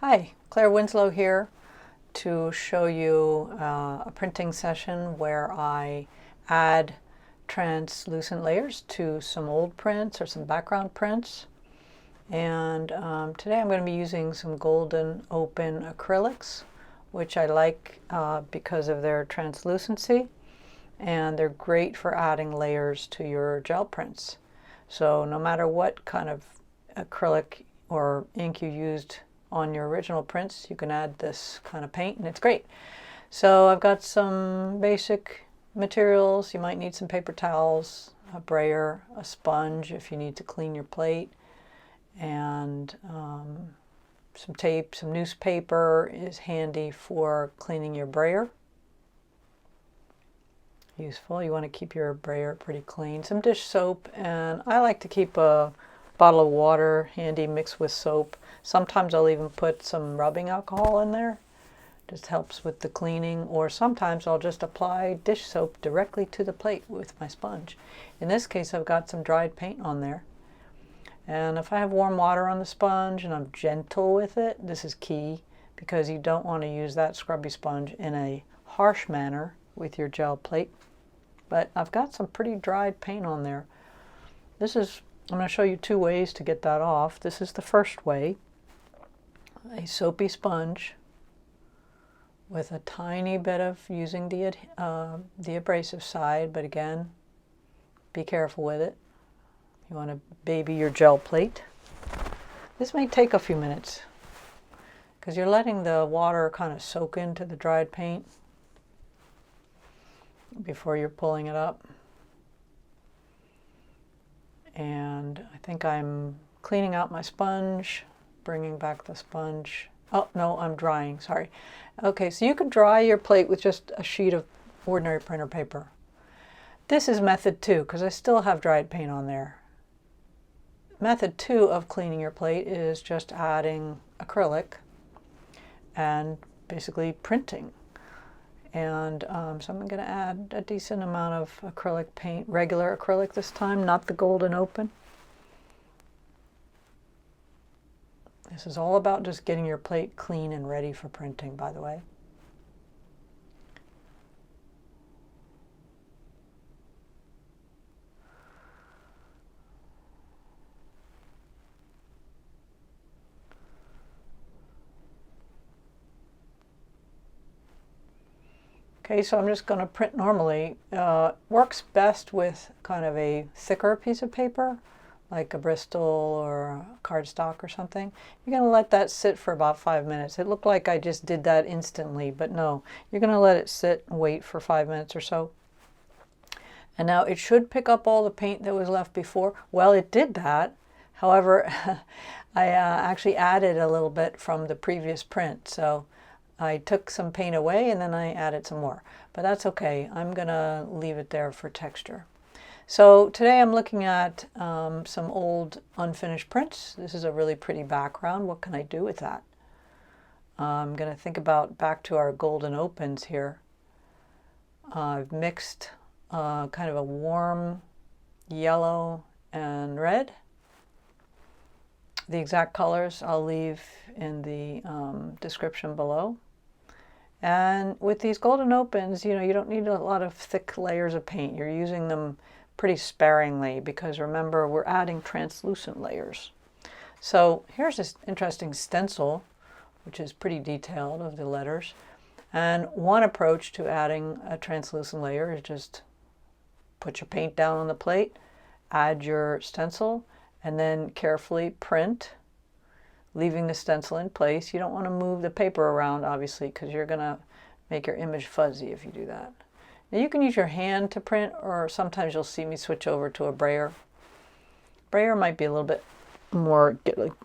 Hi, Claire Winslow here to show you a printing session where I add translucent layers to some old prints or some background prints. And today I'm going to be using some golden open acrylics, which I like because of their translucency, and they're great for adding layers to your gel prints. So no matter what kind of acrylic or ink you used on your original prints, you can add this kind of paint and it's great. So I've got some basic materials. You might need some paper towels, a brayer, a sponge if you need to clean your plate, and some tape. Some newspaper is handy for cleaning your brayer. Useful. You want to keep your brayer pretty clean. Some dish soap, and I like to keep a bottle of water handy mixed with soap. Sometimes I'll even put some rubbing alcohol in there. Just helps with the cleaning. Or sometimes I'll just apply dish soap directly to the plate with my sponge. In this case, I've got some dried paint on there. And if I have warm water on the sponge and I'm gentle with it, this is key, because you don't want to use that scrubby sponge in a harsh manner with your gel plate. But I've got some pretty dried paint on there. I'm going to show you two ways to get that off. This is the first way. A soapy sponge with a tiny bit of using the abrasive side, but again, be careful with it. You want to baby your gel plate. This may take a few minutes because you're letting the water kind of soak into the dried paint before you're pulling it up. And I think I'm cleaning out my sponge, bringing back the sponge. Oh, no, I'm drying, sorry. Okay, so you could dry your plate with just a sheet of ordinary printer paper. This is method 2, because I still have dried paint on there. Method 2 of cleaning your plate is just adding acrylic and basically printing. And so I'm going to add a decent amount of acrylic paint, regular acrylic this time, not the golden open. This is all about just getting your plate clean and ready for printing, by the way. Okay, so I'm just going to print normally. Works best with kind of a thicker piece of paper, like a Bristol or a cardstock or something. You're going to let that sit for about 5 minutes. It looked like I just did that instantly, but no. You're going to let it sit and wait for 5 minutes or so. And now it should pick up all the paint that was left before. Well, it did that. However, I actually added a little bit from the previous print. So I took some paint away and then I added some more, but that's okay. I'm gonna leave it there for texture. So today I'm looking at some old unfinished prints. This is a really pretty background. What can I do with that? I'm gonna think about back to our golden opens here. I've mixed kind of a warm yellow and red. The exact colors I'll leave in the description below. And with these golden opens, you know, you don't need a lot of thick layers of paint. You're using them pretty sparingly because remember, we're adding translucent layers. So here's this interesting stencil, which is pretty detailed of the letters. And one approach to adding a translucent layer is just put your paint down on the plate, add your stencil, and then carefully print, leaving the stencil in place. You don't want to move the paper around, obviously, because you're going to make your image fuzzy if you do that. Now you can use your hand to print, or sometimes you'll see me switch over to a brayer. Brayer might be a little bit more,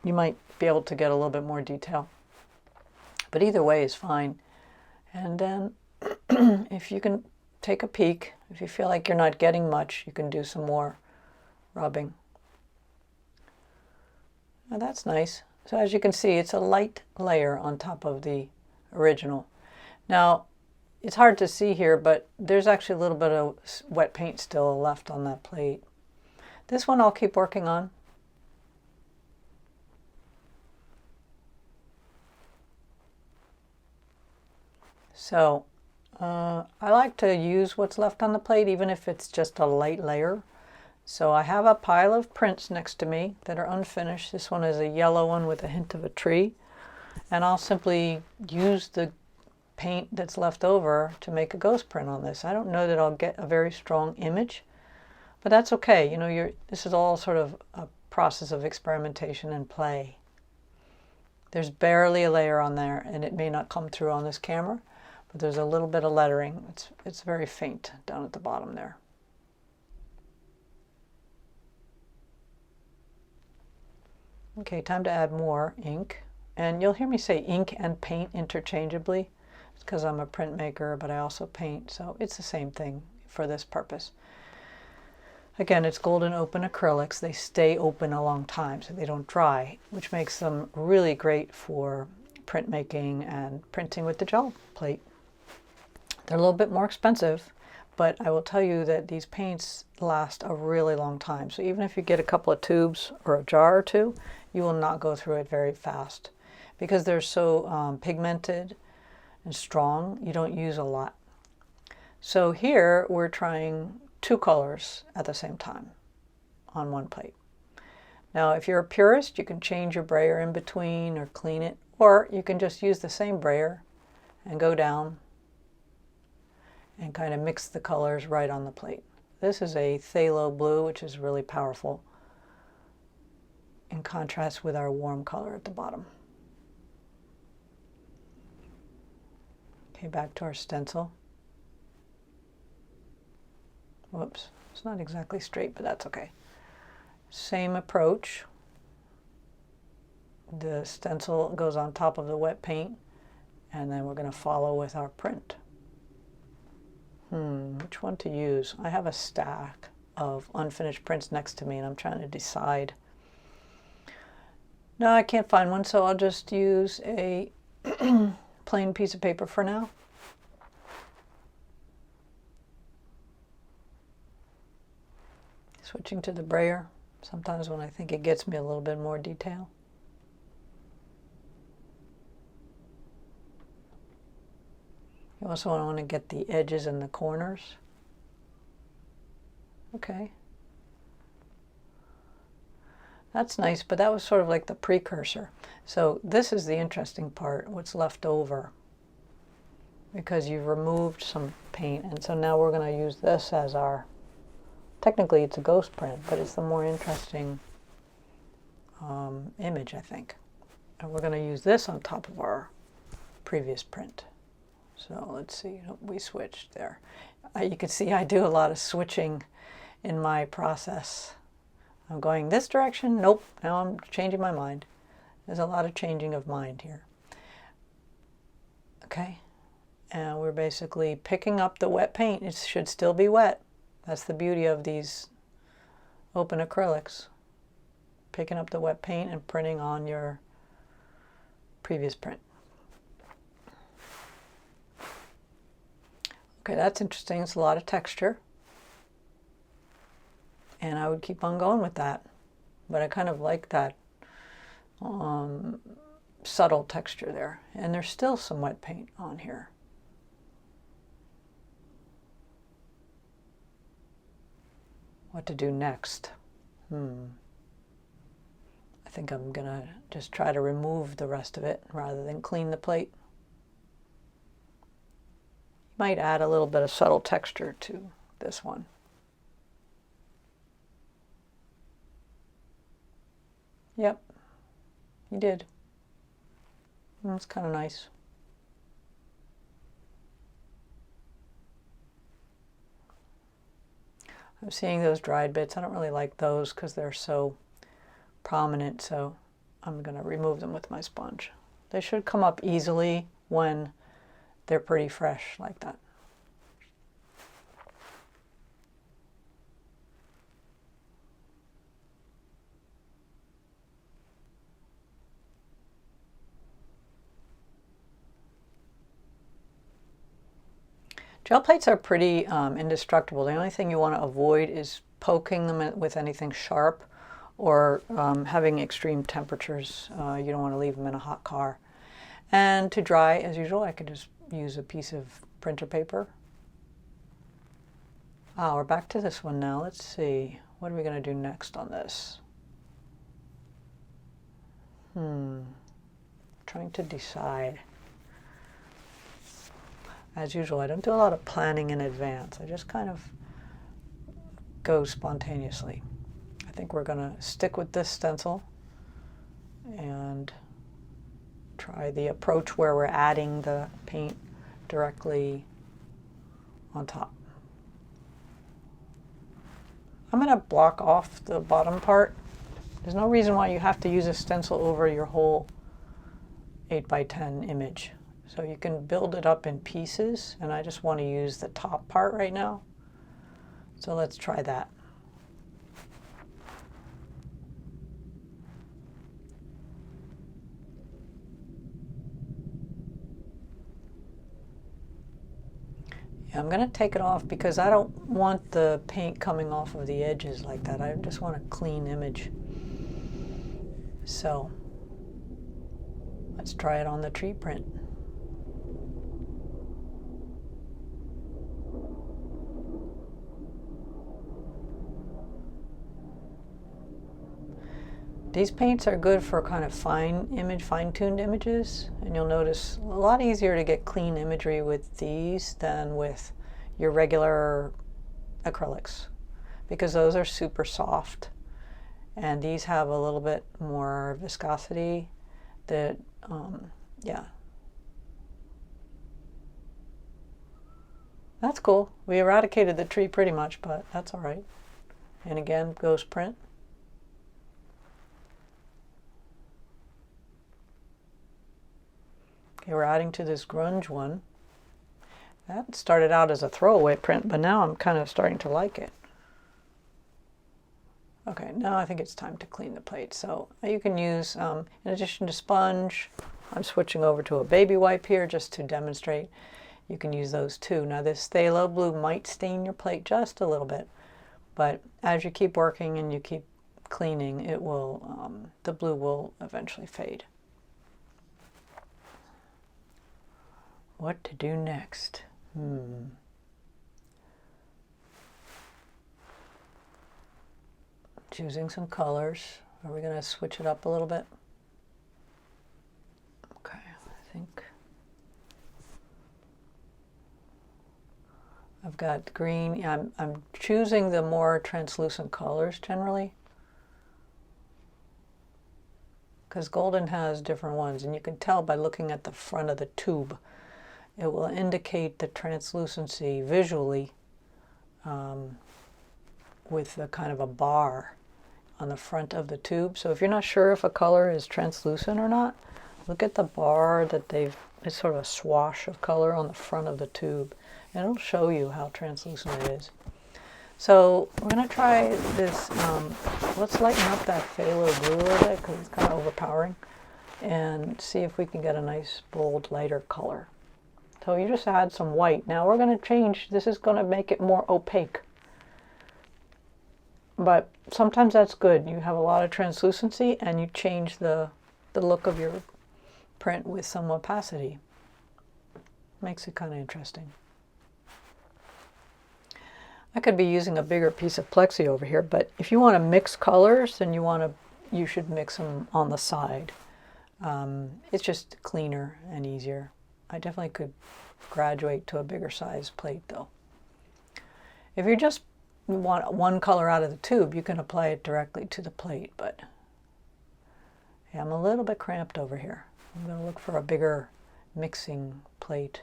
you might be able to get a little bit more detail. But either way is fine. And then if you can take a peek, if you feel like you're not getting much, you can do some more rubbing. Now that's nice. So as you can see, it's a light layer on top of the original. Now, it's hard to see here, but there's actually a little bit of wet paint still left on that plate. This one I'll keep working on. So I like to use what's left on the plate, even if it's just a light layer. So I have a pile of prints next to me that are unfinished. This one is a yellow one with a hint of a tree. And I'll simply use the paint that's left over to make a ghost print on this. I don't know that I'll get a very strong image, but that's okay. You know, this is all sort of a process of experimentation and play. There's barely a layer on there, and it may not come through on this camera, but there's a little bit of lettering. It's very faint down at the bottom there. Okay, time to add more ink. And you'll hear me say ink and paint interchangeably. It's because I'm a printmaker, but I also paint, so it's the same thing for this purpose. Again, it's golden open acrylics. They stay open a long time, so they don't dry, which makes them really great for printmaking and printing with the gel plate. They're a little bit more expensive, but I will tell you that these paints last a really long time. So even if you get a couple of tubes or a jar or two, you will not go through it very fast. Because they're so pigmented and strong, you don't use a lot. So here we're trying 2 colors at the same time on one plate. Now if you're a purist, you can change your brayer in between or clean it, or you can just use the same brayer and go down and kind of mix the colors right on the plate. This is a Thalo blue, which is really powerful in contrast with our warm color at the bottom. Okay, back to our stencil. Whoops, it's not exactly straight, but that's okay. Same approach. The stencil goes on top of the wet paint, and then we're going to follow with our print. Which one to use? I have a stack of unfinished prints next to me, and I'm trying to decide. No, I can't find one, so I'll just use a plain piece of paper for now. Switching to the brayer, sometimes when I think it gets me a little bit more detail. You also want to get the edges and the corners. Okay. That's nice, but that was sort of like the precursor. So this is the interesting part, what's left over, because you've removed some paint, and so now we're going to use this as our, technically it's a ghost print, but it's the more interesting image, I think. And we're going to use this on top of our previous print. So let's see, we switched there. You can see I do a lot of switching in my process. I'm going this direction, nope, now I'm changing my mind. There's a lot of changing of mind here. Okay, and we're basically picking up the wet paint. It should still be wet. That's the beauty of these open acrylics. Picking up the wet paint and printing on your previous print. Okay, that's interesting. It's a lot of texture. And I would keep on going with that. But I kind of like that subtle texture there. And there's still some wet paint on here. What to do next? I think I'm gonna just try to remove the rest of it rather than clean the plate. You might add a little bit of subtle texture to this one. Yep, you did. That's kind of nice. I'm seeing those dried bits. I don't really like those because they're so prominent, so I'm going to remove them with my sponge. They should come up easily when they're pretty fresh like that. Gel plates are pretty indestructible. The only thing you want to avoid is poking them with anything sharp or having extreme temperatures. You don't want to leave them in a hot car. And to dry, as usual, I could just use a piece of printer paper. Ah, we're back to this one now. Let's see. What are we going to do next on this? Trying to decide. As usual, I don't do a lot of planning in advance. I just kind of go spontaneously. I think we're going to stick with this stencil and try the approach where we're adding the paint directly on top. I'm going to block off the bottom part. There's no reason why you have to use a stencil over your whole 8x10 image. So you can build it up in pieces, and I just want to use the top part right now. So let's try that. I'm going to take it off because I don't want the paint coming off of the edges like that. I just want a clean image. So let's try it on the tree print. These paints are good for kind of fine-tuned images, and you'll notice a lot easier to get clean imagery with these than with your regular acrylics, because those are super soft, and these have a little bit more viscosity that, yeah. That's cool. We eradicated the tree pretty much, but that's all right. And again, goes print. Okay, we're adding to this grunge one. That started out as a throwaway print, but now I'm kind of starting to like it. Okay, now I think it's time to clean the plate. So you can use, in addition to sponge, I'm switching over to a baby wipe here just to demonstrate. You can use those too. Now this phthalo blue might stain your plate just a little bit, but as you keep working and you keep cleaning, it will, the blue will eventually fade. What to do next? Choosing some colors. Are we going to switch it up a little bit? Okay, I think I've got green. Yeah, I'm choosing the more translucent colors generally, because golden has different ones, and you can tell by looking at the front of the tube. It will indicate the translucency visually with a kind of a bar on the front of the tube. So if you're not sure if a color is translucent or not, look at the bar that it's sort of a swash of color on the front of the tube, and it'll show you how translucent it is. So we're going to try this, let's lighten up that phthalo blue a little bit because it's kind of overpowering, and see if we can get a nice bold lighter color. So you just add some white. Now we're going to change, this is going to make it more opaque. But sometimes that's good. You have a lot of translucency and you change the look of your print with some opacity. Makes it kind of interesting. I could be using a bigger piece of plexi over here, but if you want to mix colors, then you should mix them on the side. It's just cleaner and easier. I definitely could graduate to a bigger size plate though. If you just want one color out of the tube, you can apply it directly to the plate, but yeah, I'm a little bit cramped over here. I'm going to look for a bigger mixing plate.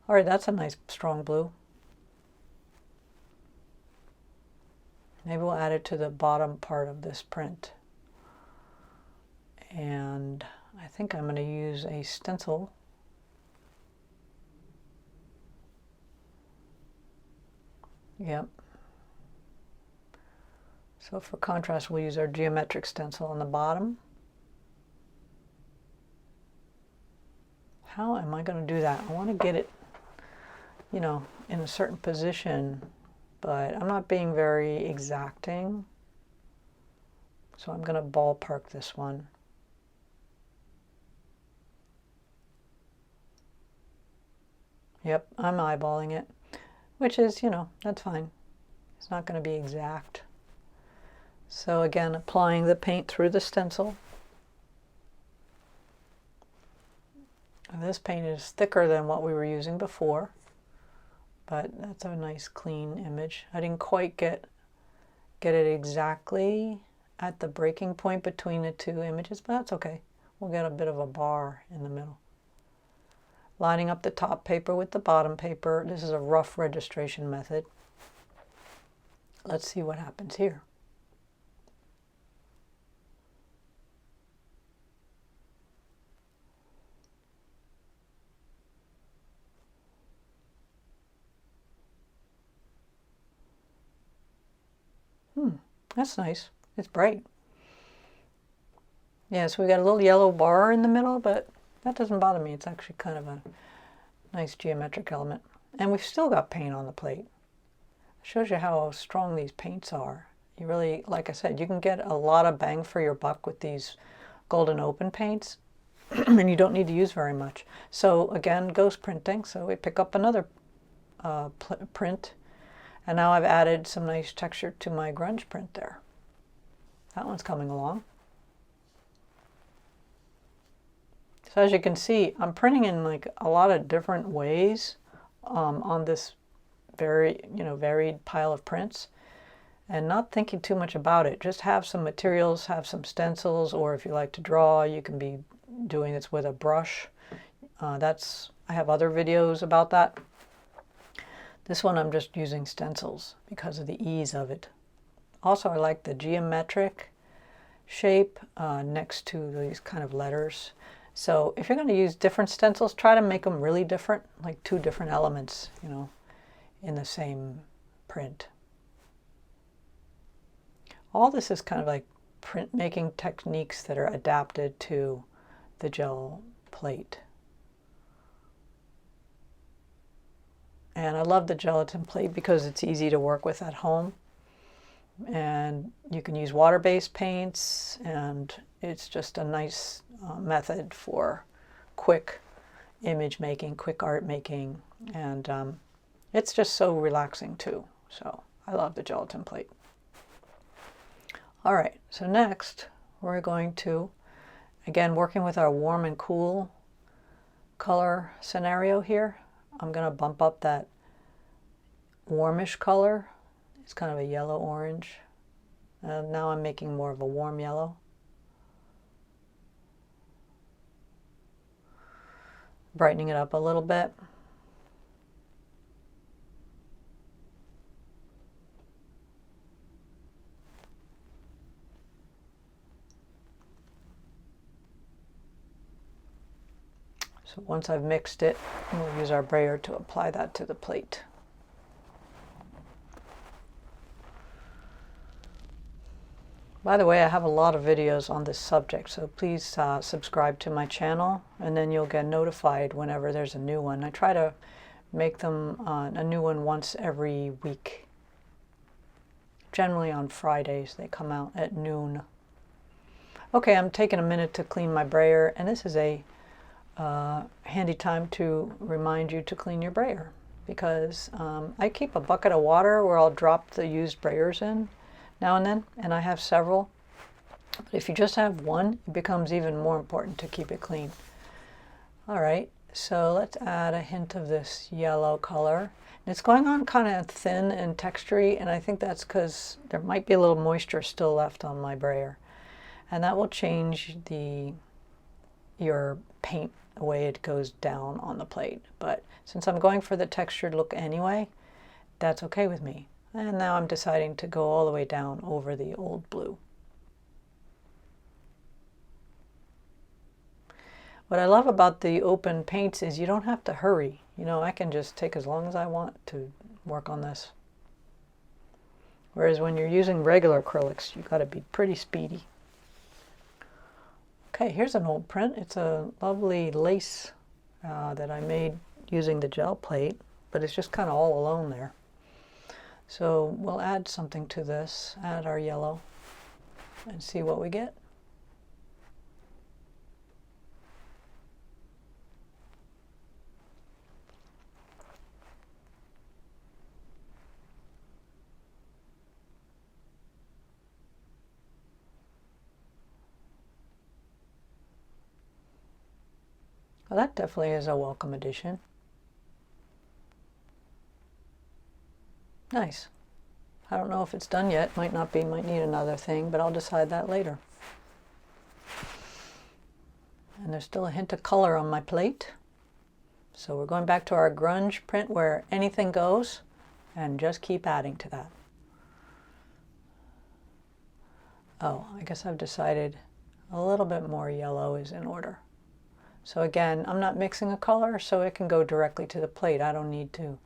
All right, that's a nice strong blue. Maybe we'll add it to the bottom part of this print. And I think I'm going to use a stencil. Yep. So for contrast, we'll use our geometric stencil on the bottom. How am I going to do that? I want to get it, you know, in a certain position, but I'm not being very exacting. So I'm going to ballpark this one. Yep, I'm eyeballing it, which is, you know, that's fine. It's not going to be exact. So again, applying the paint through the stencil. And this paint is thicker than what we were using before, but that's a nice clean image. I didn't quite get it exactly at the breaking point between the two images, but that's okay. We'll get a bit of a bar in the middle. Lining up the top paper with the bottom paper. This is a rough registration method. Let's see what happens here. That's nice. It's bright. Yeah, so we got a little yellow bar in the middle, but that doesn't bother me. It's actually kind of a nice geometric element. And we've still got paint on the plate. It shows you how strong these paints are. You really, like I said, you can get a lot of bang for your buck with these golden open paints, and you don't need to use very much. So again, ghost printing. So we pick up another print. And now I've added some nice texture to my grunge print there. That one's coming along. So as you can see, I'm printing in like a lot of different ways on this very, varied pile of prints, and not thinking too much about it. Just have some materials, have some stencils, or if you like to draw, you can be doing this with a brush. I have other videos about that. This one I'm just using stencils because of the ease of it. Also, I like the geometric shape next to these kind of letters. So if you're going to use different stencils, try to make them really different, like two different elements, in the same print. All this is kind of like printmaking techniques that are adapted to the gel plate. And I love the gelatin plate because it's easy to work with at home. And you can use water-based paints, and it's just a nice method for quick image making, quick art making, and it's just so relaxing too. So I love the gelatin plate. All right, so next we're going to, again, working with our warm and cool color scenario here. I'm going to bump up that warmish color. It's kind of a yellow-orange. Now I'm making more of a warm yellow. Brightening it up a little bit. So once I've mixed it, we'll use our brayer to apply that to the plate. By the way, I have a lot of videos on this subject, so please subscribe to my channel, and then you'll get notified whenever there's a new one. I try to make them a new one once every week. Generally on Fridays, they come out at noon. Okay, I'm taking a minute to clean my brayer, and this is a handy time to remind you to clean your brayer, because I keep a bucket of water where I'll drop the used brayers in now and then, and I have several. But if you just have one, it becomes even more important to keep it clean. All right, so let's add a hint of this yellow color. And it's going on kind of thin and textury, and I think that's because there might be a little moisture still left on my brayer. And that will change your paint, the way it goes down on the plate. But since I'm going for the textured look anyway, that's okay with me. And now I'm deciding to go all the way down over the old blue. What I love about the open paints is you don't have to hurry. I can just take as long as I want to work on this. Whereas when you're using regular acrylics, you've got to be pretty speedy. Okay, here's an old print. It's a lovely lace that I made using the gel plate, but it's just kind of all alone there. So we'll add something to this, add our yellow, and see what we get. Well, that definitely is a welcome addition. Nice. I don't know if it's done yet. Might not be, might need another thing, but I'll decide that later. And there's still a hint of color on my plate. So we're going back to our grunge print where anything goes, and just keep adding to that. Oh, I guess I've decided a little bit more yellow is in order. So again, I'm not mixing a color, so it can go directly to the plate. I don't need to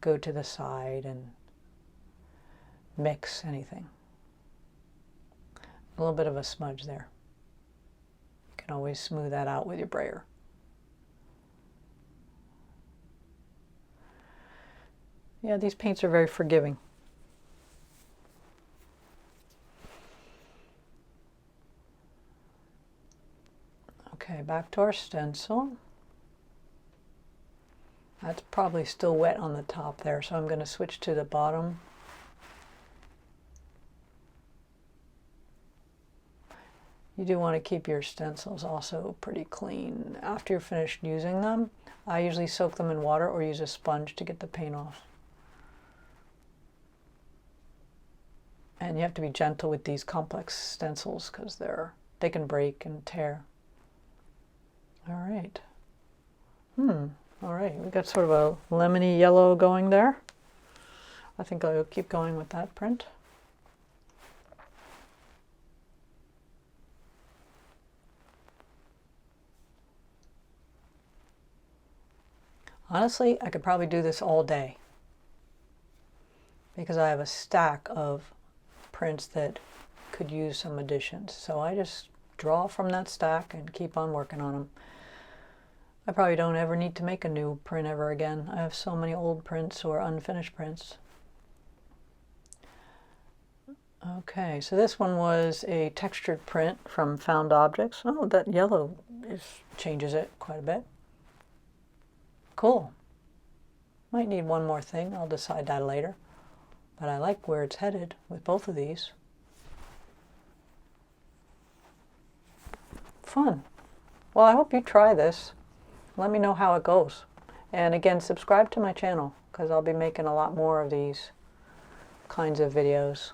go to the side and mix anything. A little bit of a smudge there. You can always smooth that out with your brayer. Yeah, these paints are very forgiving. Okay, back to our stencil. That's probably still wet on the top there, so I'm going to switch to the bottom. You do want to keep your stencils also pretty clean. After you're finished using them, I usually soak them in water or use a sponge to get the paint off. And you have to be gentle with these complex stencils because they can break and tear. All right. All right, we got sort of a lemony yellow going there. I think I'll keep going with that print. Honestly, I could probably do this all day because I have a stack of prints that could use some additions. So I just draw from that stack and keep on working on them. I probably don't ever need to make a new print ever again. I have so many old prints or unfinished prints. Okay, so this one was a textured print from Found Objects. Oh, that yellow changes it quite a bit. Cool. Might need one more thing. I'll decide that later. But I like where it's headed with both of these. Fun. Well, I hope you try this. Let me know how it goes. And again, subscribe to my channel because I'll be making a lot more of these kinds of videos.